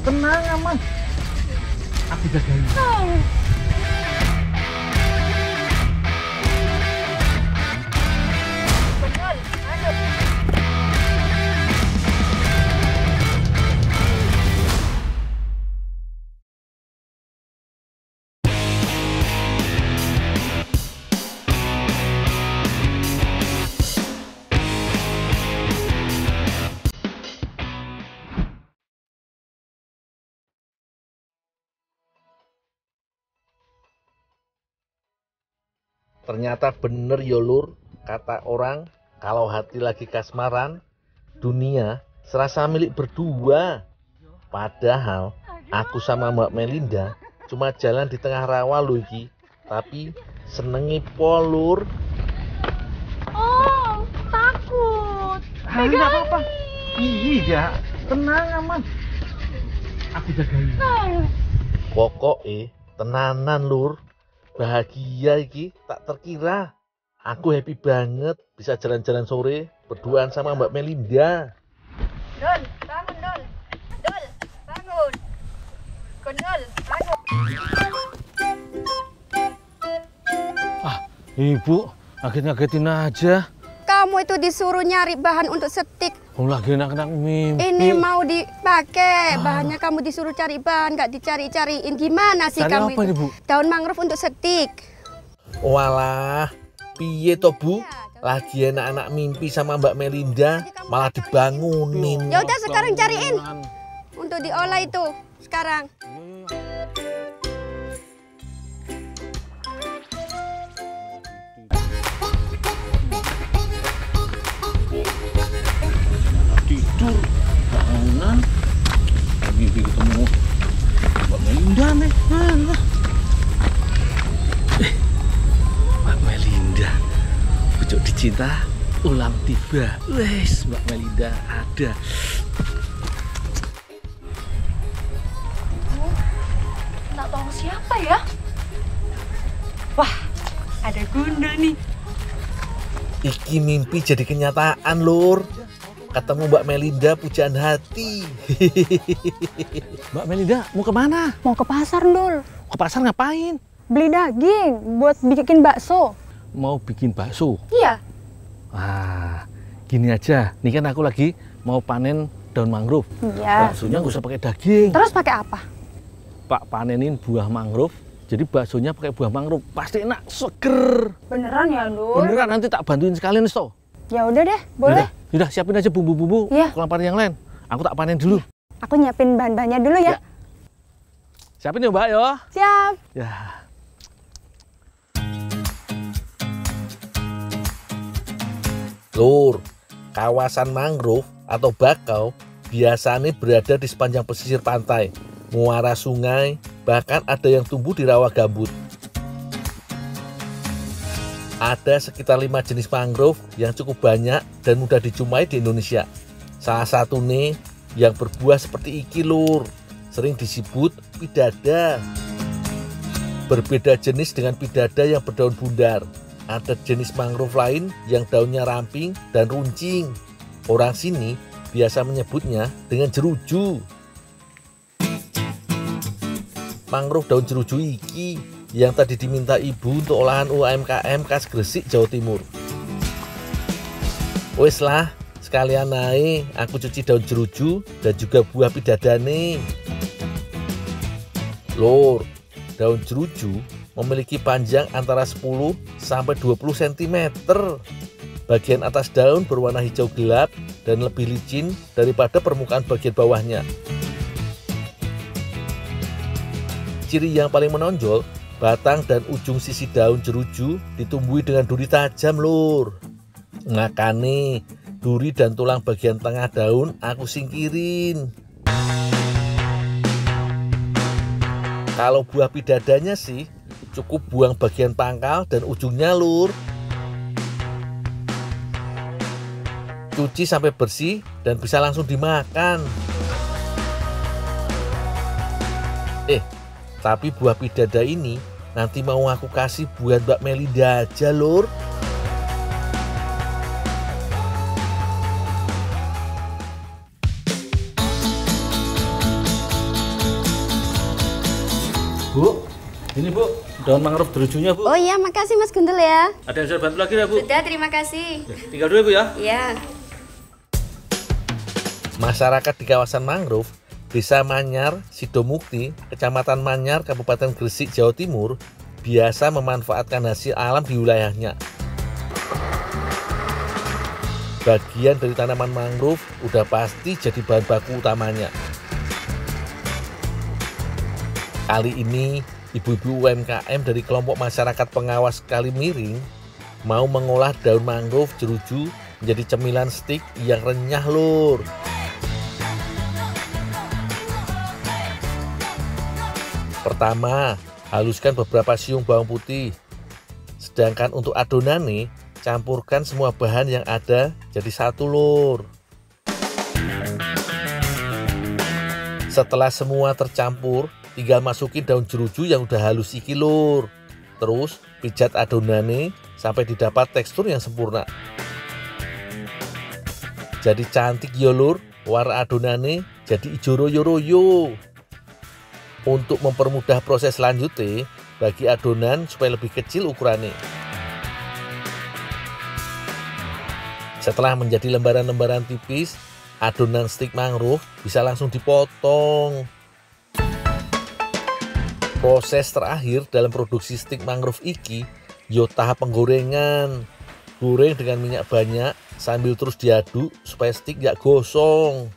Tenang, aman. Aku jagain. Ternyata bener ya Lur, kata orang kalau hati lagi kasmaran, dunia serasa milik berdua. Padahal aku sama Mbak Melinda cuma jalan di tengah rawa lho iki, tapi senengi pol Lur. Oh, takut. Nggak apa-apa. Iya, tenang, aman. Aku jagain. Pokoknya tenanan Lur, bahagia iki tak terkira. Aku happy banget bisa jalan-jalan sore berduaan sama Mbak Melinda. Dul, bangun Dul. Dul, bangun. Dul, bangun. Ibu, ngaget-ngagetin aja. Kamu itu disuruh nyari bahan untuk setik. Lagi enak-enak mimpi. Ini mau dipakai. Bahannya kamu disuruh cari bahan, nggak dicari-cariin. Gimana sih Cari kamu apa itu? nih, Bu? Daun mangrove untuk setik. Walah, piye toh Bu? Lagi enak-enak mimpi sama Mbak Melinda, malah dibangunin. Ya udah sekarang cariin. Untuk diolah itu sekarang. Tidur, bangunan. Mimpi ketemu Mbak Melinda nih. Mbak Melinda, pucuk dicinta ulang tiba. Wes, Mbak Melinda ada. Tak tahu siapa ya? Wah, ada gundul nih. Iki mimpi jadi kenyataan Lur. Ketemu Mbak Melinda pujaan hati. Mbak Melinda mau kemana? Mau ke pasar, Dul. Ke pasar ngapain? Beli daging buat bikin bakso. Mau bikin bakso. Iya. Gini aja. Nih kan aku lagi mau panen daun mangrove. Iya. Baksonya nggak usah pakai daging. Terus pakai apa? Pak panenin buah mangrove. Jadi baksonya pakai buah mangrove. Pasti enak, seger. Beneran ya, Dul? Beneran, nanti tak bantuin sekalian, so. Ya udah deh, boleh. Yaudah, siapin aja bumbu-bumbu. Iya. Kelamparan yang lain. Aku tak panen dulu. Aku nyiapin bahan-bahannya dulu ya. Ya. Siapin ya, Mbak, yo. Siap. Ya. Lur, kawasan mangrove atau bakau biasanya berada di sepanjang pesisir pantai, muara sungai, bahkan ada yang tumbuh di rawa gambut. Ada sekitar 5 jenis mangrove yang cukup banyak dan mudah dijumpai di Indonesia. Salah satu nih yang berbuah seperti iki Lur, sering disebut pidada. Berbeda jenis dengan pidada yang berdaun bundar. Ada jenis mangrove lain yang daunnya ramping dan runcing. Orang sini biasa menyebutnya dengan jeruju. Mangrove daun jeruju iki yang tadi diminta ibu untuk olahan UMKM khas Gresik, Jawa Timur. Wes lah, sekalian naik aku cuci daun jeruju dan juga buah pidadane. Lur, daun jeruju memiliki panjang antara 10 sampai 20 cm. Bagian atas daun berwarna hijau gelap dan lebih licin daripada permukaan bagian bawahnya. Ciri yang paling menonjol, batang dan ujung sisi daun jeruju ditumbuhi dengan duri tajam Lur. Makane duri dan tulang bagian tengah daun aku singkirin. Kalau buah pidadanya sih cukup buang bagian pangkal dan ujungnya Lur. Cuci sampai bersih dan bisa langsung dimakan. Tapi buah pidada ini nanti mau aku kasih buat Mbak Melinda aja Lur. Bu, ini Bu, daun mangrove derujunya Bu. Oh iya, makasih Mas Gundul ya. Ada yang bisa bantu lagi ya Bu? Sudah, terima kasih. Tinggal dulu ya Bu ya. Iya. Masyarakat di kawasan mangrove Desa Manyar, Sidomukti, Kecamatan Manyar, Kabupaten Gresik, Jawa Timur, biasa memanfaatkan hasil alam di wilayahnya. Bagian dari tanaman mangrove udah pasti jadi bahan baku utamanya. Kali ini, ibu-ibu UMKM dari kelompok masyarakat pengawas Kali Miring mau mengolah daun mangrove jeruju menjadi cemilan stik yang renyah lur. Pertama, haluskan beberapa siung bawang putih. Sedangkan untuk adonannya, campurkan semua bahan yang ada jadi satu lur. Setelah semua tercampur, tinggal masukin daun jeruju yang udah halus iki lur. Terus pijat adonannya sampai didapat tekstur yang sempurna. Jadi cantik ya lur, warna adonannya jadi ijo royo-royo. Untuk mempermudah proses selanjutnya, bagi adonan supaya lebih kecil ukurannya. Setelah menjadi lembaran-lembaran tipis, adonan stik mangrove bisa langsung dipotong. Proses terakhir dalam produksi stik mangrove iki, yo tahap penggorengan. Goreng dengan minyak banyak sambil terus diaduk supaya stik gak gosong.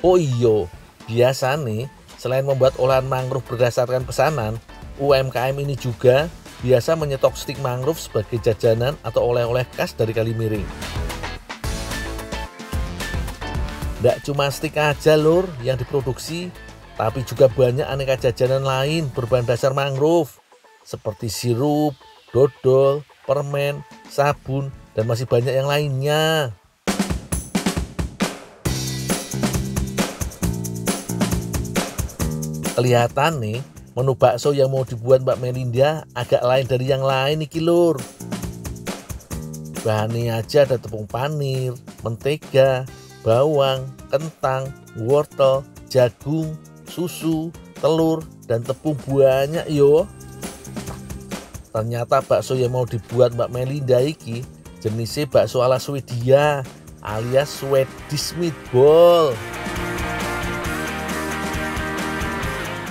Oh iya, biasa nih, selain membuat olahan mangrove berdasarkan pesanan, UMKM ini juga biasa menyetok stik mangrove sebagai jajanan atau oleh-oleh khas dari Kali Miring. Nggak cuma stik aja lur yang diproduksi, tapi juga banyak aneka jajanan lain berbahan dasar mangrove, seperti sirup, dodol, permen, sabun, dan masih banyak yang lainnya. Kelihatan nih, menu bakso yang mau dibuat Mbak Melinda agak lain dari yang lain nih lur. Bahannya aja ada tepung panir, mentega, bawang, kentang, wortel, jagung, susu, telur, dan tepung banyak yo. Ternyata bakso yang mau dibuat Mbak Melinda iki jenisnya bakso ala Swedia alias Swedish meatball.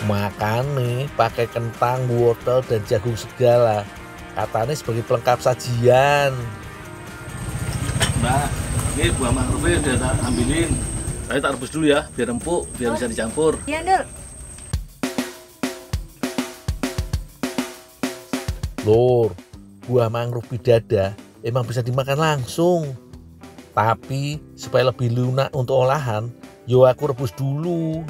Makan nih pakai kentang, wortel, dan jagung segala. Katanya sebagai pelengkap sajian. Mbak, ini buah mangrove udah tak ambilin. Saya tak rebus dulu ya, biar empuk, biar bisa dicampur. Iya, Dul. Lur, buah mangrove bidada emang bisa dimakan langsung. Tapi supaya lebih lunak untuk olahan, yo aku rebus dulu.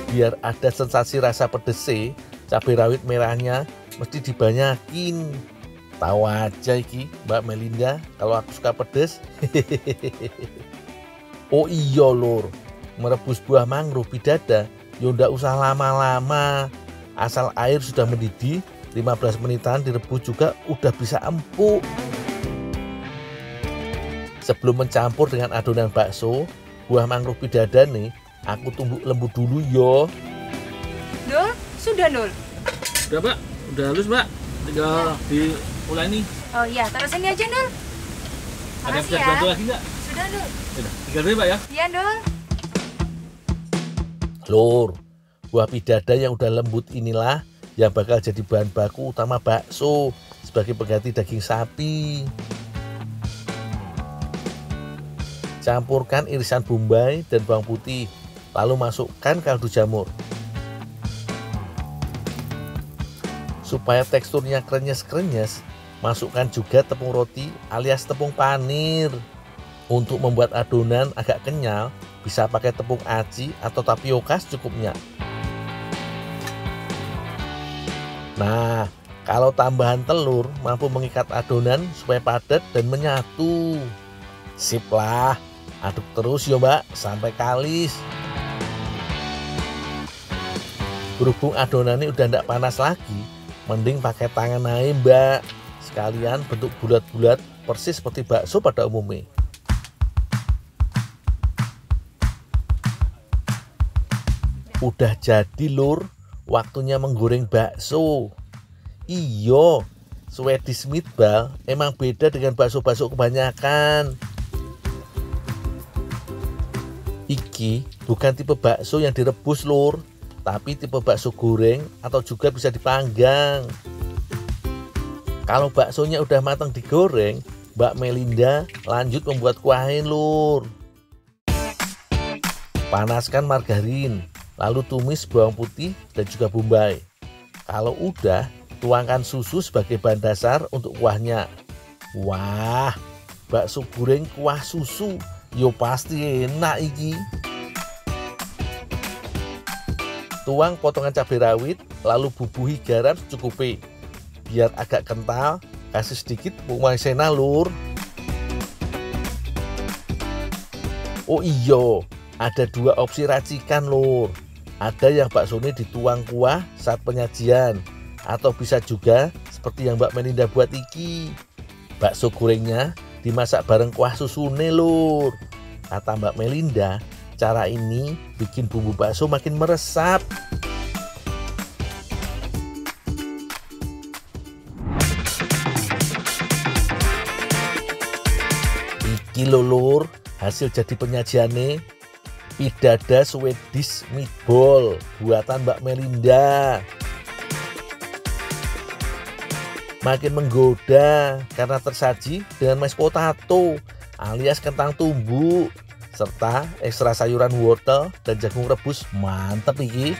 Biar ada sensasi rasa pedese, cabai rawit merahnya mesti dibanyakin. Tahu aja iki Mbak Melinda kalau aku suka pedes. Oh iya lur, merebus buah mangrove bidada ya ndak usah lama-lama. Asal air sudah mendidih, 15 menitan direbus juga udah bisa empuk. Sebelum mencampur dengan adonan bakso, buah mangrove bidada nih aku tumbuk lembut dulu yo. Dul, sudah Dul. Udah Mbak, udah halus Mbak. Tinggal diulai nih. Oh iya, taruh sini aja Dul. Ada yang Makasih bisa ya. bantu lagi nggak? Sudah Dul. Udah, tinggal dulu Mbak ya. Iya Dul. Lur, buah bidada yang udah lembut inilah yang bakal jadi bahan baku utama bakso sebagai pengganti daging sapi. Campurkan irisan bombay dan bawang putih, lalu masukkan kaldu jamur. Supaya teksturnya krenyes-krenyes, masukkan juga tepung roti alias tepung panir. Untuk membuat adonan agak kenyal, bisa pakai tepung aci atau tapioka secukupnya. Nah, kalau tambahan telur mampu mengikat adonan supaya padat dan menyatu. Sip lah, aduk terus ya Mbak sampai kalis. Berhubung adonannya udah ndak panas lagi, mending pakai tangan aja Mbak. Sekalian bentuk bulat-bulat persis seperti bakso pada umumnya. Udah jadi lur, waktunya menggoreng bakso. Iyo, Swedish meatball emang beda dengan bakso-bakso kebanyakan. Iki bukan tipe bakso yang direbus lur, tapi tipe bakso goreng atau juga bisa dipanggang. Kalau baksonya udah matang digoreng, Mbak Melinda lanjut membuat kuahnya lur. Panaskan margarin, lalu tumis bawang putih dan juga bombay. Kalau udah, tuangkan susu sebagai bahan dasar untuk kuahnya. Wah, bakso goreng kuah susu, yo pasti enak iki. Tuang potongan cabai rawit, lalu bubuhi garam secukupnya. Biar agak kental, kasih sedikit bumbu maizena lur. Oh iyo, ada dua opsi racikan lur. Ada yang baksonya dituang kuah saat penyajian, atau bisa juga seperti yang Mbak Melinda buat iki. Bakso gorengnya dimasak bareng kuah susune lur. Kata Mbak Melinda, cara ini bikin bumbu bakso makin meresap. Iki lho lur, hasil jadi penyajiannya pidada Swedish meatball buatan Mbak Melinda. Makin menggoda karena tersaji dengan mashed potato alias kentang tumbuk serta ekstra sayuran wortel dan jagung rebus. Mantep iki.